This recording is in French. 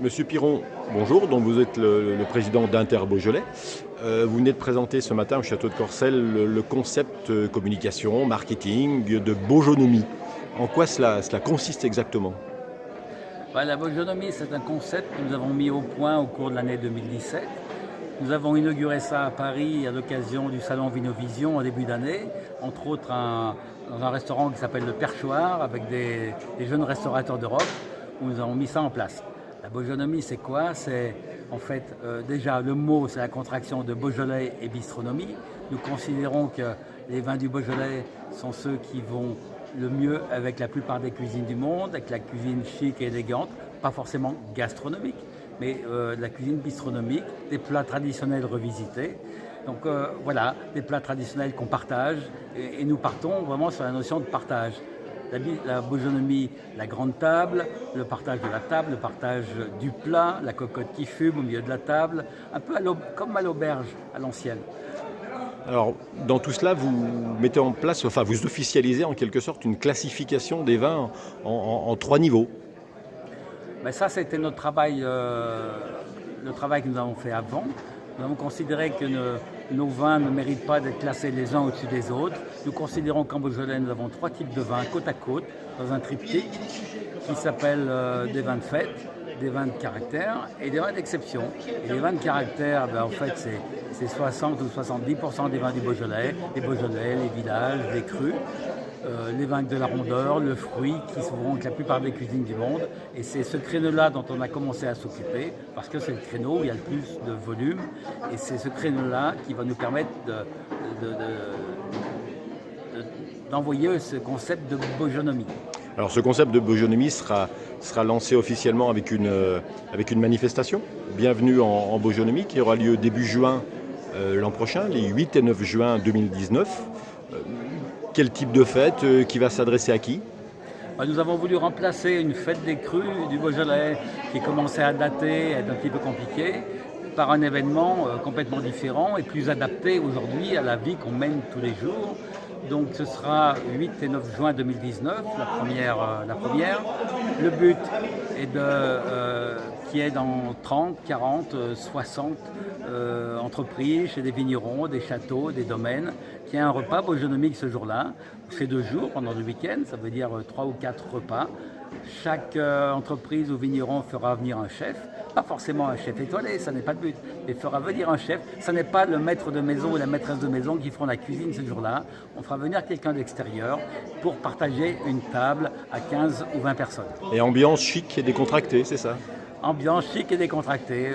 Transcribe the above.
Monsieur Piron, bonjour. Donc vous êtes le président d'Inter Beaujolais. Vous venez de présenter ce matin au château de Corcelles le concept communication, marketing de Beaujonomie. En quoi cela consiste exactement? La Beaujonomie, c'est un concept que nous avons mis au point au cours de l'année 2017. Nous avons inauguré ça à Paris à l'occasion du salon Vinovision en début d'année, entre autres dans un restaurant qui s'appelle Le Perchoir, avec des jeunes restaurateurs d'Europe, où nous avons mis ça en place. La Beaujonomie, c'est quoi? C'est en fait déjà le mot, c'est la contraction de Beaujolais et bistronomie. Nous considérons que les vins du Beaujolais sont ceux qui vont le mieux avec la plupart des cuisines du monde, avec la cuisine chic et élégante, pas forcément gastronomique, mais la cuisine bistronomique, des plats traditionnels revisités. Donc voilà, des plats traditionnels qu'on partage et nous partons vraiment sur la notion de partage. La Beaujonomie, la grande table, le partage de la table, le partage du plat, la cocotte qui fume au milieu de la table, un peu comme à l'auberge à l'ancienne. Alors, dans tout cela, vous mettez en place, enfin vous officialisez en quelque sorte une classification des vins en trois niveaux. Mais ça, c'était notre travail, le travail que nous avons fait avant. Nous avons considéré que nos vins ne méritent pas d'être classés les uns au-dessus des autres. Nous considérons qu'en Beaujolais, nous avons trois types de vins côte à côte, dans un triptyque qui s'appelle des vins de fête, des vins de caractère et des vins d'exception. Et les vins de caractère, en fait, c'est 60 ou 70% des vins du Beaujolais, les Beaujolais, les villages, les crus. Les vins de la rondeur, le fruit, qui se vont avec la plupart des cuisines du monde. Et c'est ce créneau-là dont on a commencé à s'occuper, parce que c'est le créneau où il y a le plus de volume. Et c'est ce créneau-là qui va nous permettre d'envoyer ce concept de Beaujonomie. Alors ce concept de Beaujonomie sera lancé officiellement avec une manifestation. Bienvenue en Beaujonomie, qui aura lieu début juin l'an prochain, les 8 et 9 juin 2019. Quel type de fête? Qui va s'adresser à qui? Nous avons voulu remplacer une fête des crus du Beaujolais qui commençait à dater, à être un petit peu compliquée, par un événement complètement différent et plus adapté aujourd'hui à la vie qu'on mène tous les jours. Donc ce sera 8 et 9 juin 2019, la première. Le but est qui est dans 30, 40, 60 entreprises, chez des vignerons, des châteaux, des domaines, qui a un repas beaujonomique ce jour-là. C'est 2 jours pendant le week-end, ça veut dire 3 ou 4 repas. Chaque entreprise ou vigneron fera venir un chef, pas forcément un chef étoilé, ça n'est pas le but, mais fera venir un chef. Ce n'est pas le maître de maison ou la maîtresse de maison qui feront la cuisine ce jour-là. On fera venir quelqu'un d'extérieur pour partager une table à 15 ou 20 personnes. Et ambiance chic et décontractée, c'est ça? Ambiance chic et décontractée.